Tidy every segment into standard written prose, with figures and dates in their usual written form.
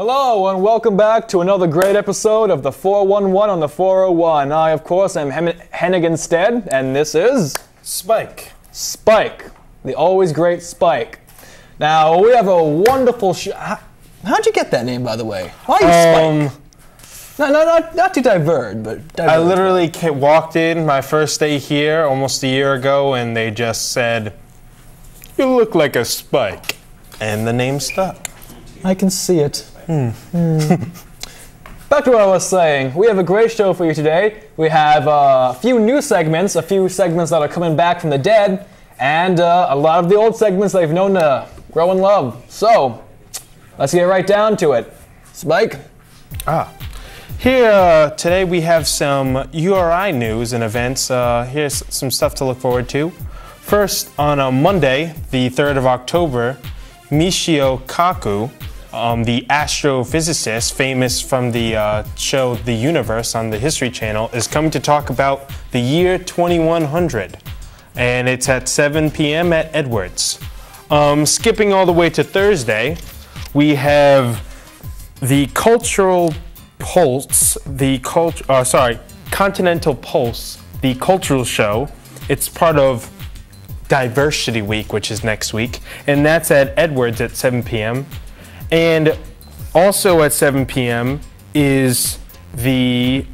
Hello and welcome back to another great episode of the 411 on the 401. I, of course, am Nnigans Stead, and this is... Spike. Spike. The always great Spike. Now, we have a wonderful show. How'd you get that name, by the way? Why are you Spike? Not to divert, but divert. I literally walked in my first day here almost a year ago, and they just said, "You look like a Spike," and the name stuck. I can see it. Back to what I was saying, we have a great show for you today. We have a few new segments, a few segments that are coming back from the dead, and a lot of the old segments that you've known to grow and love. So, let's get right down to it. Spike? Here today we have some URI news and events. Here's some stuff to look forward to. First, on a Monday, the 3rd of October, Michio Kaku, the astrophysicist famous from the show The Universe on the History Channel, is coming to talk about the year 2100. And it's at 7 p.m. at Edwards. Skipping all the way to Thursday, we have the Cultural Pulse, Continental Pulse, the cultural show. It's part of Diversity Week, which is next week, and that's at Edwards at 7 p.m. And also at 7 p.m. is the...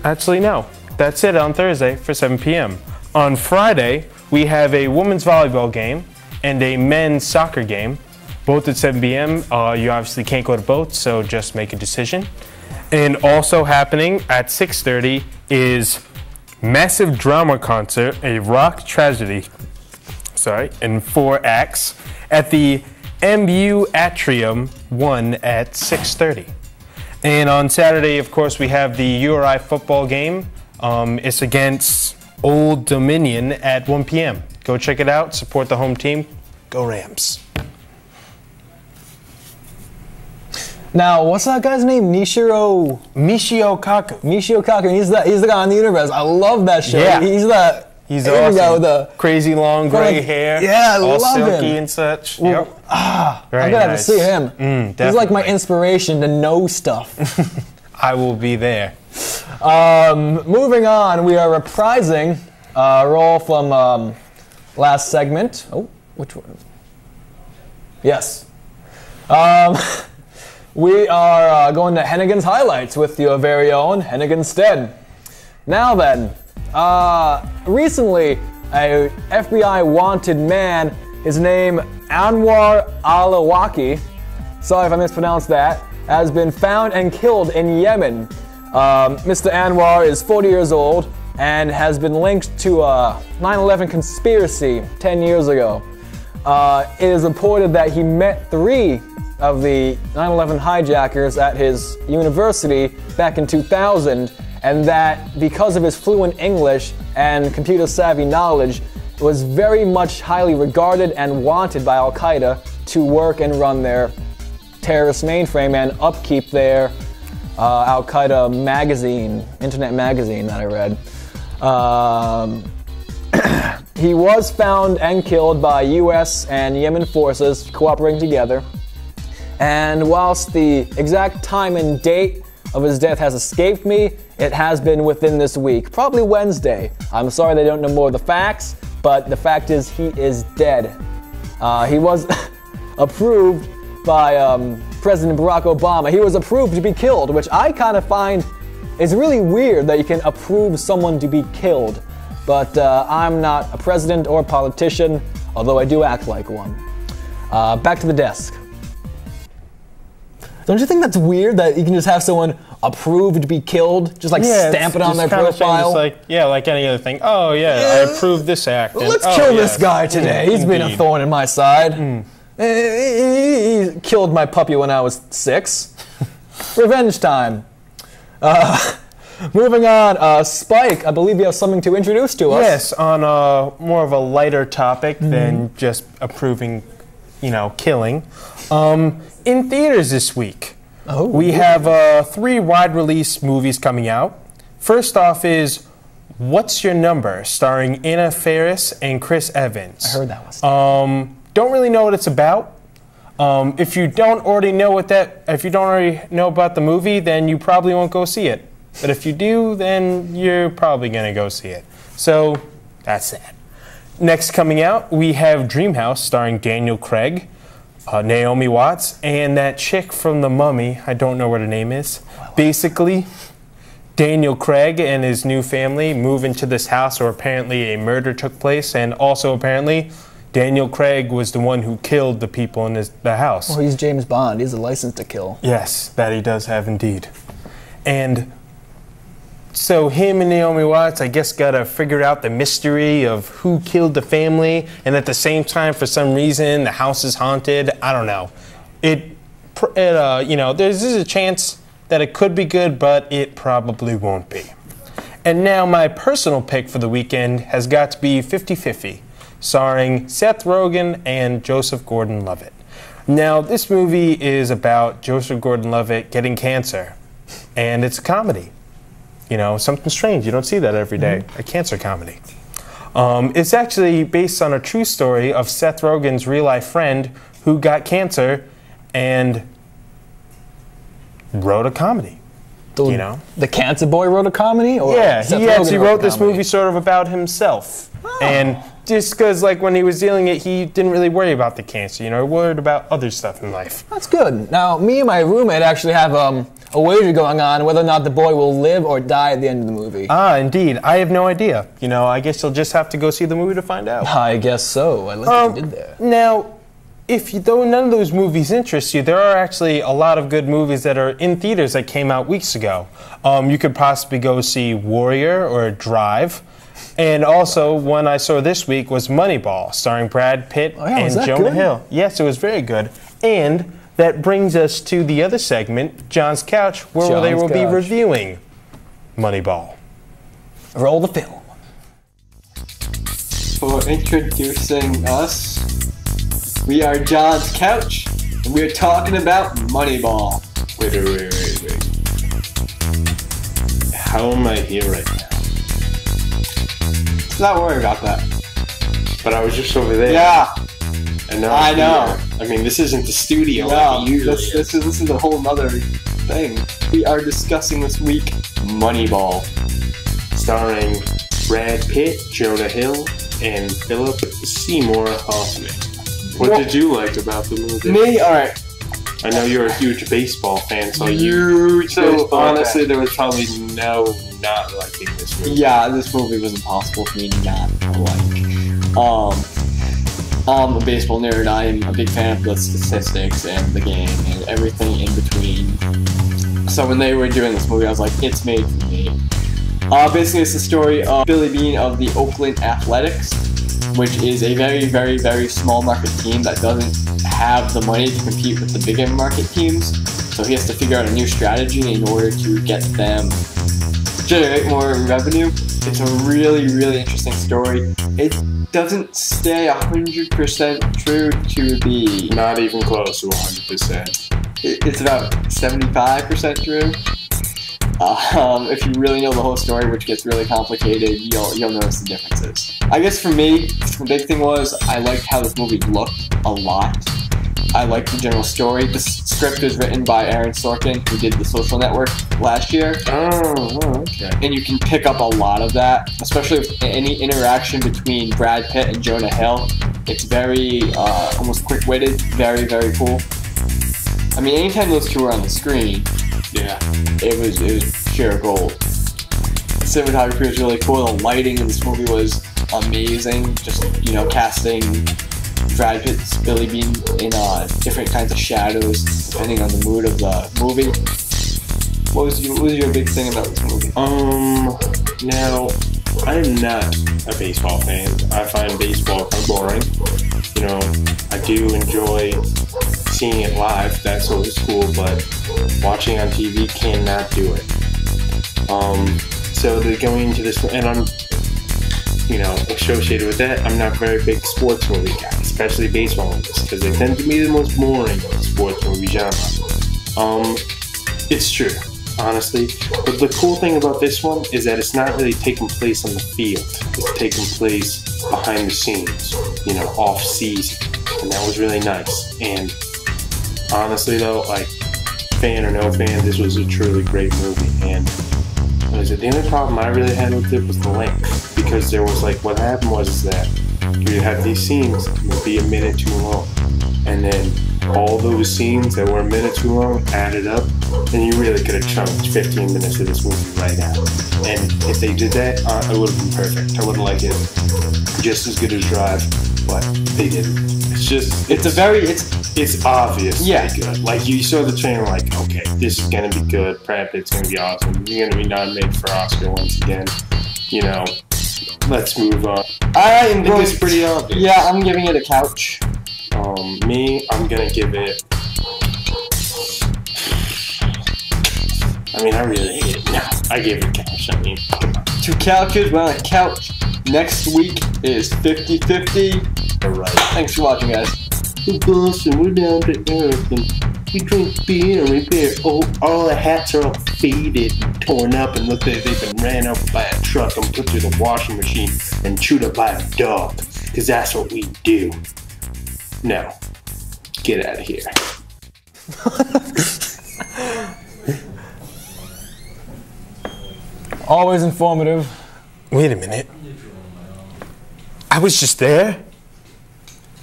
Actually, no. That's it on Thursday for 7 p.m. On Friday, we have a women's volleyball game and a men's soccer game, both at 7 p.m. You obviously can't go to both, so just make a decision. And also happening at 6:30 is massive drama concert, a rock tragedy, in 4 acts at the MU Atrium 1 at 6:30. And on Saturday, of course, we have the URI football game. It's against Old Dominion at 1 p.m. Go check it out, support the home team. Go Rams. Now, what's that guy's name? Michio Kaku. Michio Kaku. He's the guy on the Universe. I love that show. Yeah. He's awesome. Guy with the crazy long gray hair. Yeah, I all love silky him. And such. Well, yep. I'm Very gonna have nice. to see him. He's like my inspiration to know stuff. I will be there. Moving on, we are reprising a role from last segment. Oh, which one? Yes. We are going to Nnigans Highlights with your very own Nnigans Stead. Now then, recently a FBI wanted man, his name Anwar al-Awlaki, sorry if I mispronounced that, has been found and killed in Yemen. Mr. Anwar is 40 years old and has been linked to a 9/11 conspiracy 10 years ago. It is reported that he met 3 of the 9/11 hijackers at his university back in 2000, and that because of his fluent English and computer savvy knowledge, was very much highly regarded and wanted by Al-Qaeda to work and run their terrorist mainframe and upkeep their Al-Qaeda magazine, internet magazine that I read. He was found and killed by US and Yemen forces cooperating together. And whilst the exact time and date of his death has escaped me, it has been within this week, probably Wednesday. I'm sorry they don't know more of the facts, but the fact is he is dead. He was approved by President Barack Obama. He was approved to be killed, which I kind of find is really weird that you can approve someone to be killed. But I'm not a president or a politician, although I do act like one. Back to the desk. Don't you think that's weird that you can just have someone approved to be killed, just like stamp it on their profile? Like any other thing. Oh yeah, I approve this act. Let's kill this guy today. He's been a thorn in my side. He killed my puppy when I was 6. Revenge time. Moving on, Spike, I believe you have something to introduce to us. Yes, on more of a lighter topic than just approving, killing. In theaters this week, we have 3 wide-release movies coming out. First off is What's Your Number, starring Anna Faris and Chris Evans. I heard that was. Don't really know what it's about. If you don't already know about the movie, then you probably won't go see it. But if you do, then you're probably gonna go see it. So that's that. Next coming out, we have Dreamhouse, starring Daniel Craig, Naomi Watts, and that chick from The Mummy. I don't know what her name is. Basically, Daniel Craig and his new family move into this house where apparently a murder took place, and also apparently Daniel Craig was the one who killed the people in the house. Well, he's James Bond. He has a license to kill. Yes, that he does have indeed. And so him and Naomi Watts, I guess, got to figure out the mystery of who killed the family, and at the same time, for some reason, the house is haunted. I don't know. There's a chance that it could be good, but it probably won't be. And now my personal pick for the weekend has got to be 50-50. Starring Seth Rogen and Joseph Gordon-Levitt. Now, this movie is about Joseph Gordon-Levitt getting cancer, and it's a comedy. You know, something strange. You don't see that every day, a cancer comedy. It's actually based on a true story of Seth Rogen's real-life friend who got cancer and wrote a comedy. The Cancer Boy wrote a comedy? Or yeah, Seth he Rogen actually wrote this movie sort of about himself. Oh. And just because, like, when he was dealing it, he didn't really worry about the cancer, he worried about other stuff in life. That's good. Now, me and my roommate actually have a wager going on whether or not the boy will live or die at the end of the movie. Ah, indeed. I have no idea. I guess you'll just have to go see the movie to find out. I guess so. I like what you did there. Now, though none of those movies interest you, there are actually a lot of good movies that are in theaters that came out weeks ago. You could possibly go see Warrior or Drive. And also, one I saw this week was Moneyball, starring Brad Pitt and Jonah Hill. Yes, it was very good. And that brings us to the other segment, John's Couch, where they will be reviewing Moneyball. Roll the film. For introducing us, we are John's Couch, and we are talking about Moneyball. Wait. How am I here right now? Not worry about that. But I was just over there. Yeah. And now I know. Here. I mean, this isn't the studio. No, like it usually this is a whole nother thing. We are discussing this week Moneyball, starring Brad Pitt, Jonah Hill, and Philip Seymour Hoffman. What did you like about the movie? Me? Alright. I know you're a huge baseball fan, so honestly, there was probably no not liking this movie. Yeah, this movie was impossible for me not to like. I'm a baseball nerd. I'm a big fan of the statistics and the game and everything in between. So when they were doing this movie, I was like, it's made for me. Basically, it's the story of Billy Beane of the Oakland Athletics, which is a very, very, very small market team that doesn't have the money to compete with the bigger market teams. So he has to figure out a new strategy in order to get them to generate more revenue. It's a really, really interesting story. It doesn't stay 100% true to the... Not even close to 100%. It's about 75% true. If you really know the whole story, which gets really complicated, you'll notice the differences. I guess for me, the big thing was I liked how this movie looked a lot. I liked the general story. The script was written by Aaron Sorkin, who did The Social Network last year. Oh, okay. And you can pick up a lot of that, especially with any interaction between Brad Pitt and Jonah Hill. It's very, almost quick-witted, very, very cool. I mean, anytime those two were on the screen, yeah, it was pure gold. The cinematography was really cool. The lighting in this movie was amazing. Just, casting Brad Pitt's Billy Beane in different kinds of shadows depending on the mood of the movie. What was your big thing about this movie? Now, I'm not a baseball fan. I find baseball kind of boring. I do enjoy seeing it live. That's always cool, but watching on TV cannot do it. So they're going into this, and I'm, associated with that, I'm not a very big sports movie guy, especially baseball movies, because they tend to be the most boring of the sports movie genre. It's true, honestly, but the cool thing about this one is that it's not really taking place on the field. It's taking place behind the scenes, off season, and that was really nice. And honestly though, like, fan or no fan, this was a truly great movie. And what is it? The only problem I really had with it was the length, because there was like, what happened was that you have these scenes that would be a minute too long, and then all those scenes that were a minute too long added up, and you really could have chunked 15 minutes of this movie right out. And if they did that, it would have been perfect. I would have liked it just as good as Drive, but they didn't. It's obviously good. Like, you saw the trailer, like, okay, this is gonna be good. Brad Pitt's gonna be awesome. You're gonna be nominated for Oscar once again. You know, let's move on. I think it's pretty obvious. Yeah, I'm giving it a couch. Me, I'm gonna give it. I mean, I really hate it. No, I gave it a couch. I mean, Two couches, we're on a couch. Next week is 50-50. all right. Thanks for watching, guys. We're Boston, we're down to earth, and we drink beer and repair. Oh, all the hats are all faded and torn up, and look like they've been ran over by a truck and put through the washing machine and chewed up by a dog. Because that's what we do. No. Get out of here. Always informative. Wait a minute. I was just there,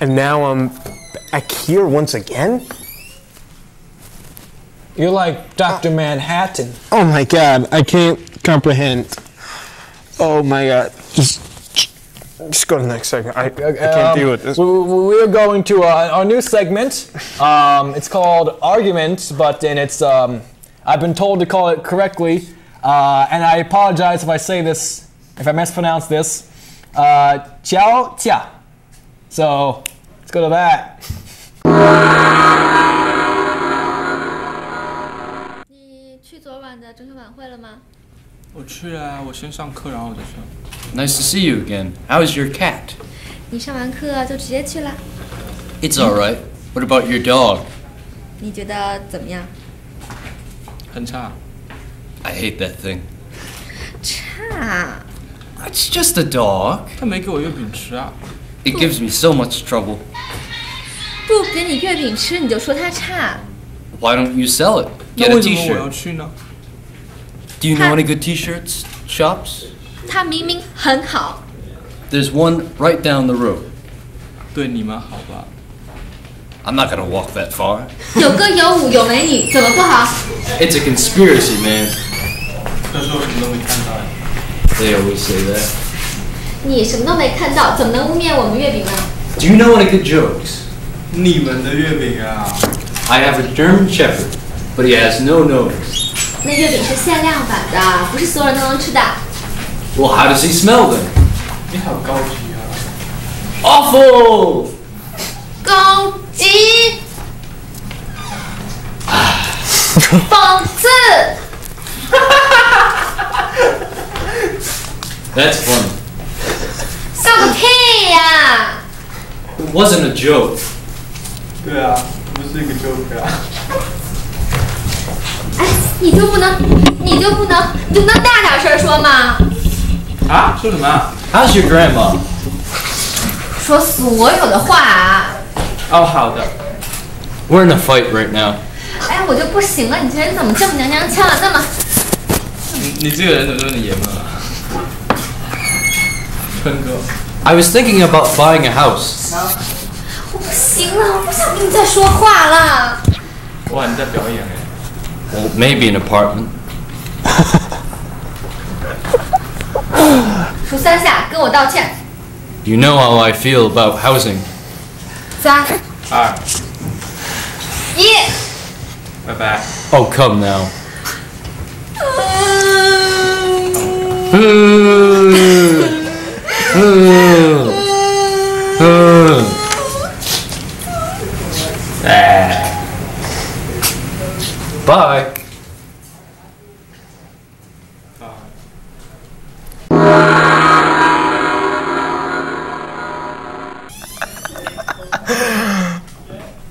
and now I'm back here once again? You're like Dr. Manhattan. Oh my god, I can't comprehend. Oh my god. Just go to the next segment. I can't deal with this. We're going to our new segment. It's called Argument, but then it's I've been told to call it correctly, and I apologize if I say this, if I mispronounce this. Jiao Jia. So let's go to that. 你去昨晚的整体晚会了吗？我去了啊，我先上课，然后我就去了。Nice to see you again. How's your cat? 你上完课就直接去了？ It's alright. What about your dog? 你觉得怎么样？很差。I hate that thing. 差。 It's just a dog. 他没给我月饼吃啊。It gives me so much trouble. 不给你月饼吃，你就说它差。 Why don't you sell it? 那 Get a 为什么我要 t-shirt. 去呢？ Do you know any good t-shirts shops? 它明明很好。 There's one right down the road. 对你们好吧？ I'm not gonna walk that far. 有歌有舞有美女，怎么不好？ It's a conspiracy, man. 可是我什么都没看到呀。 They always say that. 你什么都没看到，怎么能污蔑我们月饼呢？ Do you know any good jokes? 你们的月饼啊！ I have a German Shepherd, but he has no nose. 那月饼是限量版的，不是所有人都能吃的。 Well, how does he smell then? 你好高级啊！ Awful! 攻击！讽刺！ That's funny. 笑个屁呀！ It wasn't a joke. 对啊，不是一个 joke 啊。哎，你就不能大点声说吗？啊？说什么啊？ How's your grandma? 说所有的话啊！哦，好的。 We're in a fight right now. 哎，我就不行了，你这人怎么这么娘娘腔啊？那么……你这个人怎么这么爷们啊？春哥。 I was thinking about buying a house. 我不行了，我不想跟你再说话了。哇，你在表演哎。 Well, maybe an apartment. 数3下，跟我道歉。 You know how I feel about housing. 3、 2、 1。拜拜。 Oh, come now. Bye.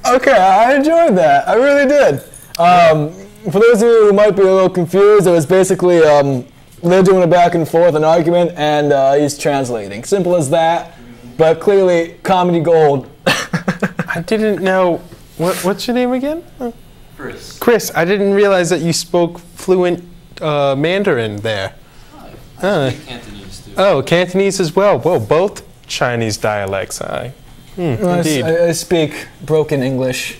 Okay, I enjoyed that. I really did. For those of you who might be a little confused, it was basically they're doing a back and forth, an argument, and he's translating. Simple as that, but clearly comedy gold. I didn't know What's your name again? Chris. Chris, I didn't realize that you spoke fluent Mandarin there. Cantonese too. Oh, Cantonese as well. Whoa, both Chinese dialects. Indeed. I speak broken English,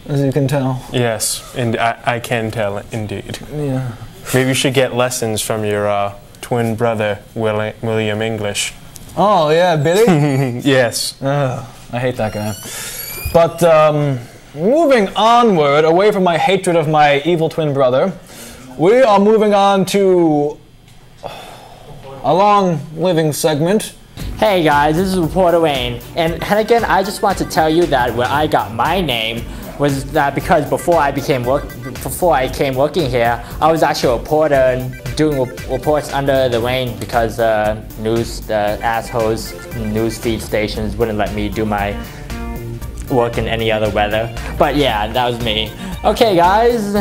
as you can tell. Yes, and I can tell, indeed. Yeah. Maybe you should get lessons from your twin brother, William English. Oh, yeah, Billy? Yes. I hate that guy. But moving onward, away from my hatred of my evil twin brother, we are moving on to a long living segment. Hey guys, this is Reporter Wayne, and again, I just want to tell you that where I got my name was that because before I came working here, I was actually a reporter and doing reports under the rain because the assholes news feed stations wouldn't let me do my work in any other weather. But yeah, that was me. Okay guys,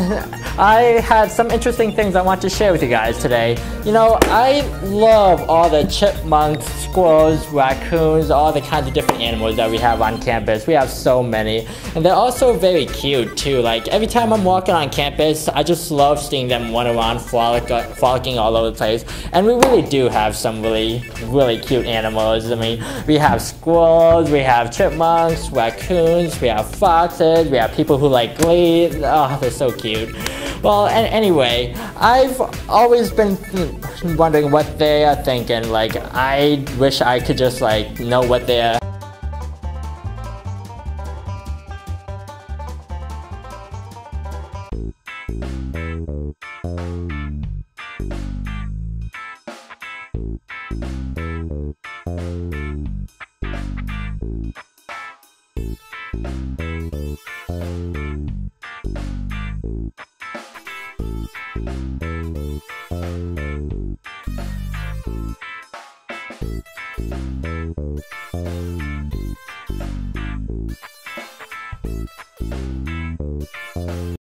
I had some interesting things I want to share with you guys today. You know, I love all the chipmunks, squirrels, raccoons, all the kinds of different animals that we have on campus. We have so many. And they're also very cute too. Like every time I'm walking on campus, I just love seeing them run around frolicking all over the place. And we really do have some really cute animals. I mean, we have squirrels, we have chipmunks, raccoons, we have foxes, we have people who like glee. Oh, they're so cute. Well, anyway, I've always been wondering what they are thinking. Like, I wish I could just like know what they're